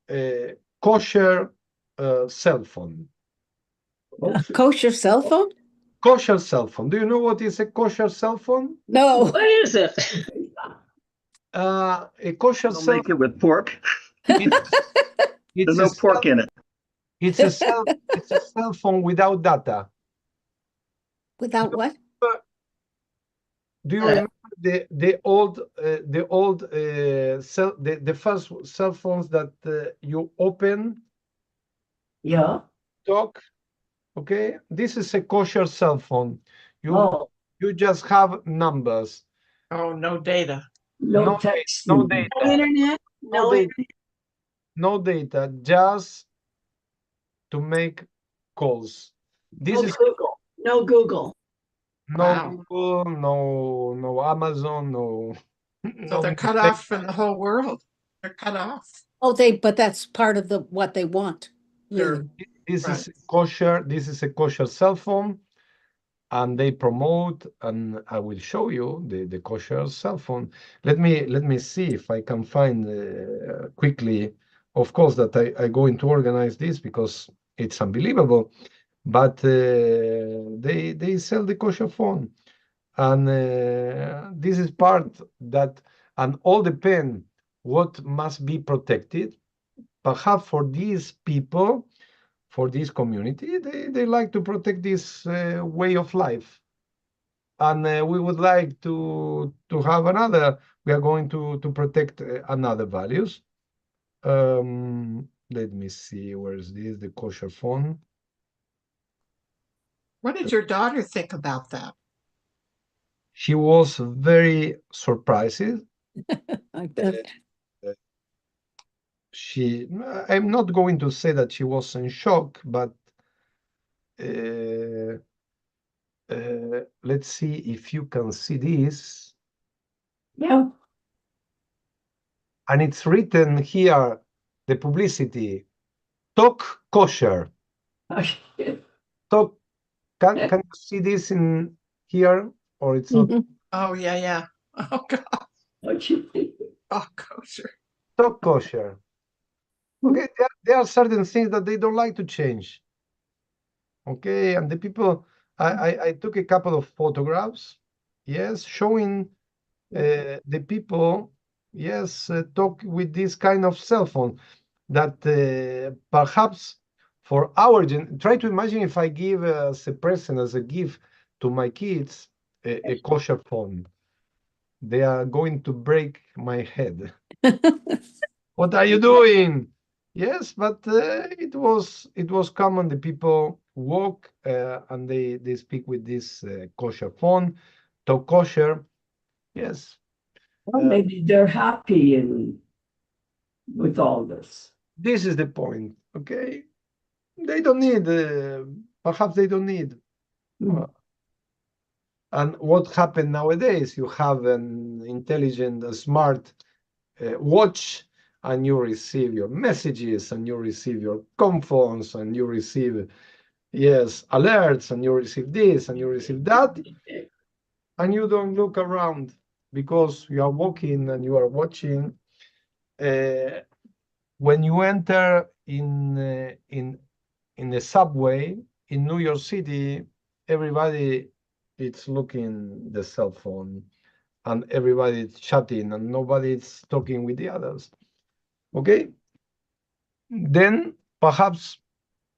a kosher cell phone. A kosher cell phone? Kosher cell phone. Do you know what is a kosher cell phone? No. What is it? A kosher Don't cell make it with pork. it's, There's it's a no pork in it. it's a cell phone without data. Without what? Do you remember the first cell phones that you open, Yeah. talk? Okay, this is a kosher cell phone. Oh, You just have numbers. Oh, no data. No text. no No data. internet, No no data. internet. No data, just to make calls. This No is Google, no Google. no Wow. Google, no Amazon, no So they're cut off from the whole world. They're cut off. Oh, but that's part of what they want. Sure. Really. This Right. is kosher. This is a kosher cell phone, and they promote. And I will show you the kosher cell phone. Let me see if I can find quickly. Of course, that I going to organize this because it's unbelievable. But they sell the kosher phone, and this is part that, and all depend what must be protected. Perhaps for these people, for this community, they like to protect this way of life, and we would like to have another. We are going to protect another values. Let me see, where is this, the kosher phone? What did your daughter think about that? She was very surprised. I bet. I'm not going to say that she was in shock, but uh, let's see if you can see this. Yeah. And it's written here, the publicity, talk kosher. Talk, can you see this in here, or it's not? Mhm. Oh, yeah, yeah. Oh, God. What you think? Oh, kosher. Talk kosher. Okay, there are certain things that they don't like to change. Okay, and the people, I took a couple of photographs, yes, showing the people, yes, talk with this kind of cell phone that perhaps for our try to imagine if I give as a present, as a gift to my kids, a kosher phone. They are going to break my head. What are you doing? Yes, but it was common. The people walk and they speak with this kosher phone, talk kosher. Yes, Well, maybe they're happy with all this. this is the point. Okay, they don't need. Perhaps they don't need. And what happened nowadays? You have an intelligent, smart watch, and you receive your messages, and you receive your phones, and you receive, yes, alerts, and you receive this, and you receive that, and you don't look around because you are walking and you are watching. When you enter in the subway in New York City, everybody is looking the cell phone, and everybody is chatting, and nobody is talking with the others. Okay, then perhaps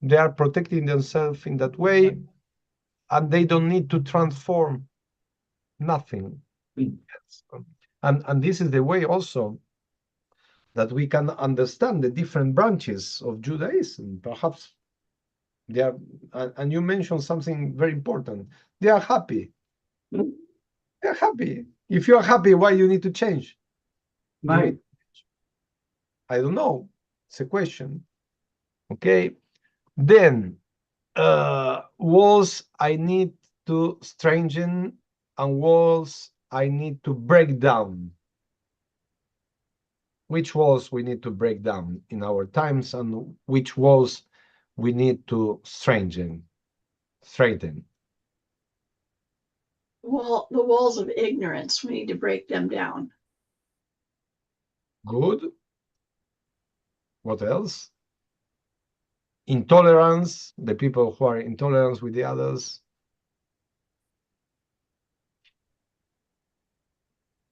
they are protecting themselves in that way, and they don't need to transform nothing. Yes. And this is the way also that we can understand the different branches of Judaism. Perhaps they are, and you mentioned something very important. They are happy. They're happy. If you are happy, why you need to change? Right. I don't know. It's a question. Okay. Then walls I need to strengthen, and walls I need to break down. Which walls we need to break down in our times, and which walls we need to strengthen. The walls of ignorance, we need to break them down. Good. What else? Intolerance, the people who are intolerant with the others.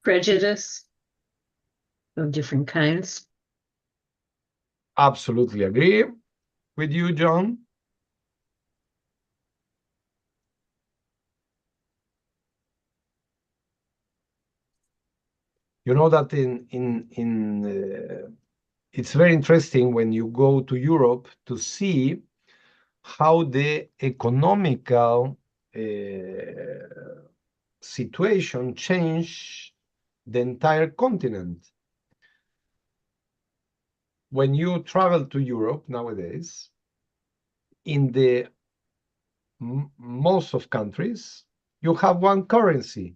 Prejudice of different kinds. Absolutely agree with you, John. You know that it's very interesting when you go to Europe to see how the economical situation changed the entire continent. When you travel to Europe nowadays, in the most of countries, you have one currency.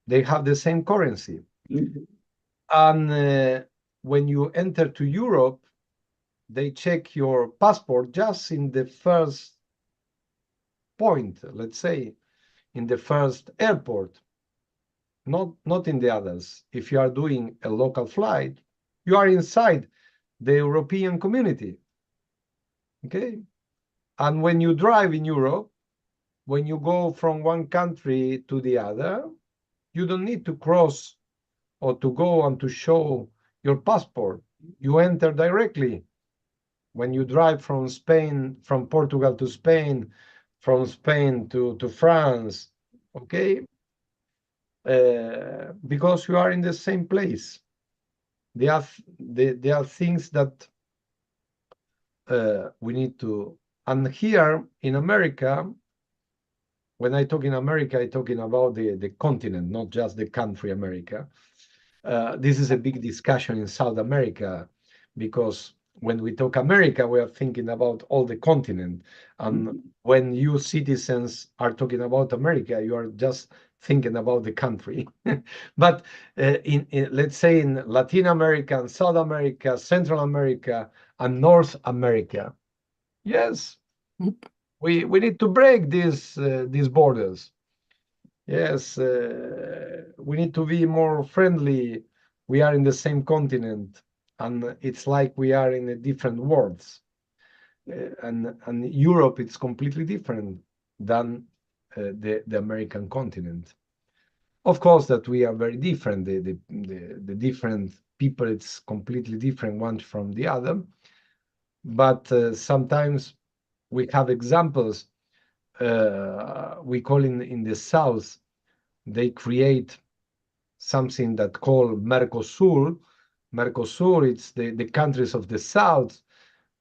They have the same currency. Mhm. And when you enter to Europe, they check your passport just in the first point, let's say, in the first airport, not in the others. If you are doing a local flight, you are inside the European community. Okay? And when you drive in Europe, when you go from one country to the other, you don't need to cross or to go and to show your passport. You enter directly. When you drive from Spain, from Portugal to Spain, from Spain to France, okay? Because you are in the same place. There are things that we need to. And here in America, when I talk in America, I'm talking about the continent, not just the country America. This is a big discussion in South America, because when we talk America, we are thinking about all the continent. And when you citizens are talking about America, you are just thinking about the country. But let's say in Latin America and South America, Central America and North America, yes, we need to break these borders. Yes, we need to be more friendly. We are in the same continent, and it's like we are in a different worlds. And Europe, it's completely different than the American continent. Of course, that we are very different. The different people, it's completely different one from the other. But sometimes we have examples. We call in the South, they create something that called Mercosur. Mercosur, it's the countries of the South,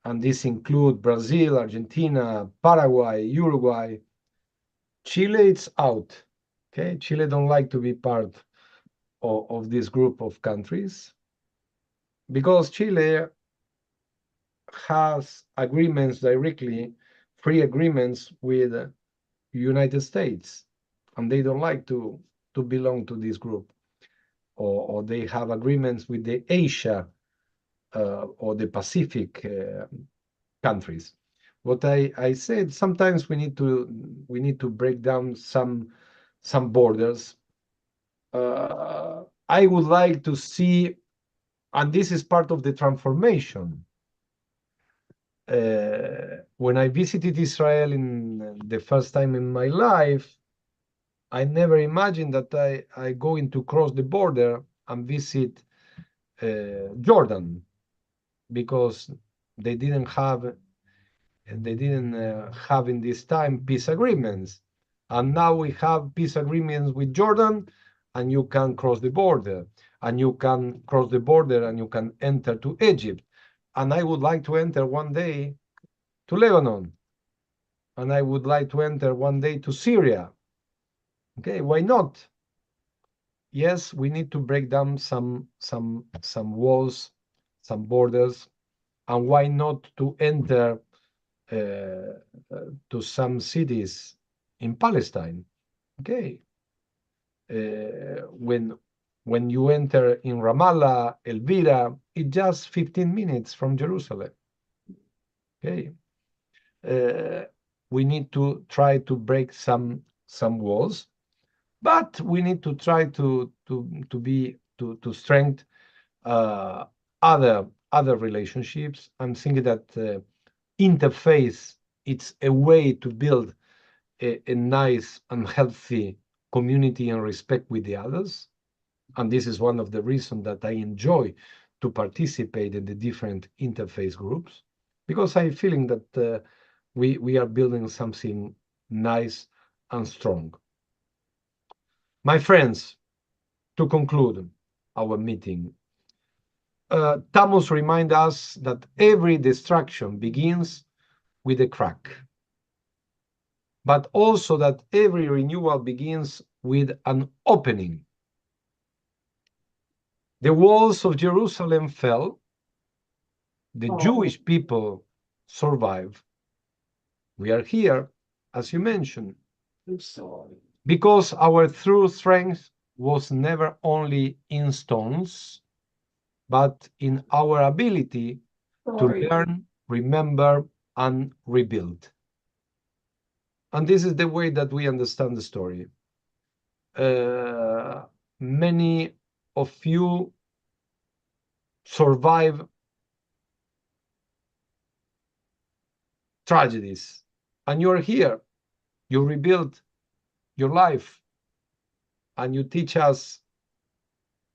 and this include Brazil, Argentina, Paraguay, Uruguay. Chile, it's out. Okay, Chile don't like to be part of this group of countries because Chile has agreements directly, free agreements with United States, and they don't like to belong to this group, or they have agreements with the Asia or the Pacific countries. What I said, sometimes we need to break down some borders. I would like to see, and this is part of the transformation. When I visited Israel in the first time in my life, I never imagined that I going to cross the border and visit Jordan, because they didn't have in this time peace agreements, and now we have peace agreements with Jordan, and you can cross the border, and you can cross the border, and you can enter to Egypt, and I would like to enter one day to Lebanon, and I would like to enter one day to Syria. Okay, why not? Yes, we need to break down some walls, some borders, and why not to enter to some cities in Palestine? Okay, when you enter in Ramallah, Elvira, it's just 15 minutes from Jerusalem. Okay, we need to try to break some walls. But we need to try to strengthen other relationships. I'm thinking that interfaith, it's a way to build a nice and healthy community and respect with the others. And this is one of the reasons that I enjoy to participate in the different interfaith groups, because I'm feeling that we are building something nice and strong. My friends, to conclude our meeting, Tamuz reminds us that every destruction begins with a crack, but also that every renewal begins with an opening. The walls of Jerusalem fell, the Jewish people survived. We are here, as you mentioned, I'm sorry. because our true strength was never only in stones, but in our ability to Sorry. learn, remember, and rebuild. And this is the way that we understand the story. Many of you survive tragedies, and you're here. You rebuild your life, and you teach us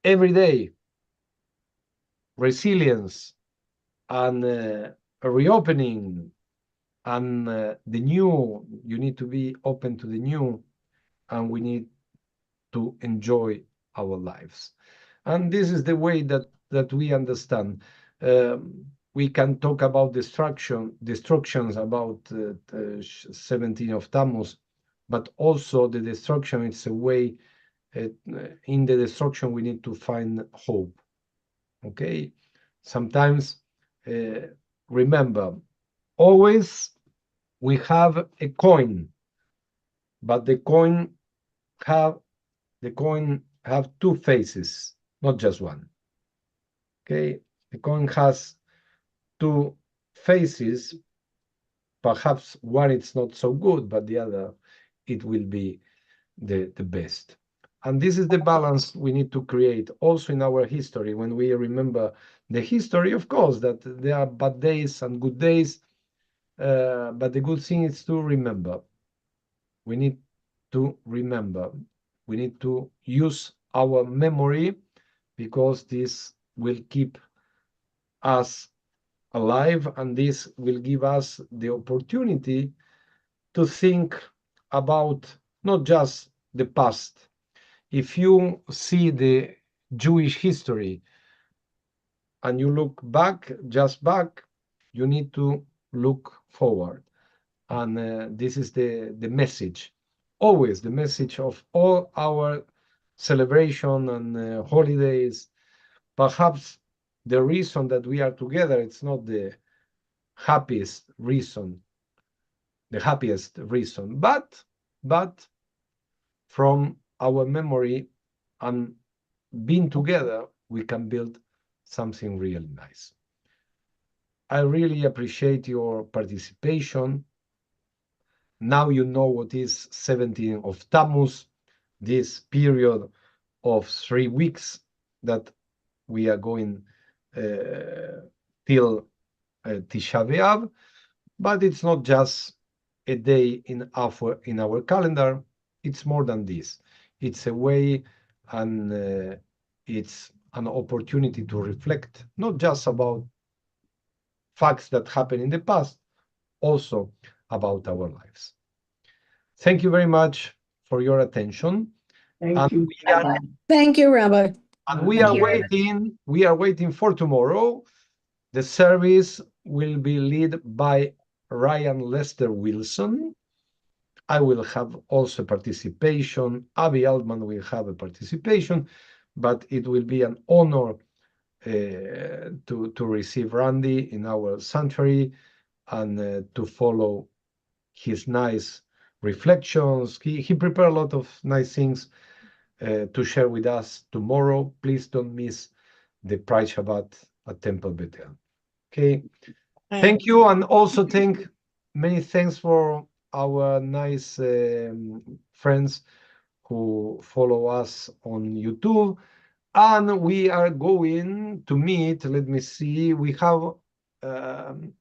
every day resilience and a reopening and the new. You need to be open to the new, and we need to enjoy our lives. And this is the way that we understand. We can talk about destructions about the 17th of Tammuz, but also the destruction, it's a way, in the destruction we need to find hope. Okay? Sometimes, remember, always we have a coin, but the coin have two faces, not just one. Okay, the coin has two faces. Perhaps one it's not so good, but the other it will be the best. And this is the balance we need to create also in our history. When we remember the history, of course, that there are bad days and good days, but the good thing is to remember. We need to remember. We need to use our memory, because this will keep us alive, and this will give us the opportunity to think about not just the past. If you see the Jewish history and you look back, just back, you need to look forward. And this is the message, always the message of all our celebration and holidays. Perhaps the reason that we are together, it's not the happiest reason, but from our memory and being together, we can build something really nice. I really appreciate your participation. Now you know what is 17 of Tammuz, this period of 3 weeks that we are going till Tisha B'Av, but it's not just a day in our calendar. It's more than this. It's a way, and it's an opportunity to reflect not just about facts that happened in the past, also about our lives. Thank you very much for your attention. Thank And you. we are, Bye-bye. Thank you, Rabbi. and we Thank are you. waiting. We are waiting for tomorrow. The service will be led by Ryan Lester Wilson. I will have also participation. Avi Altman will have a participation, but it will be an honor to receive Randy in our sanctuary and to follow his nice reflections. He prepared a lot of nice things to share with us tomorrow. Please don't miss the Pride Shabbat at Temple Bethel. Okay. Thank you, and also many thanks for our nice friends who follow us on YouTube. And we are going to meet, let me see, we have, I'm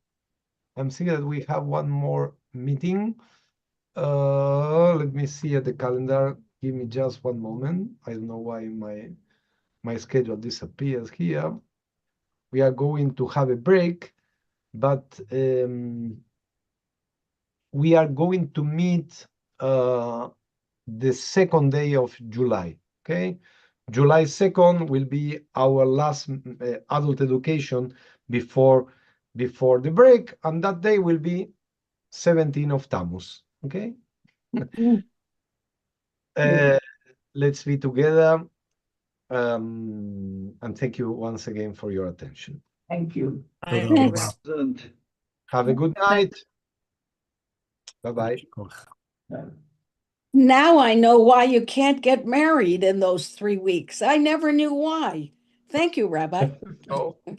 thinking that we have one more meeting. Let me see at the calendar. Give me just one moment. I don't know why my schedule disappears here. We are going to have a break, but we are going to meet the second day of July, okay? July 2nd will be our last adult education before the break, and that day will be 17 of Tamuz, okay? Let's be together. And thank you once again for your attention. Thank you. Thanks. Have a good night. Bye-bye. Now I know why you can't get married in those 3 weeks. I never knew why. Thank you, Rabbi. Oh.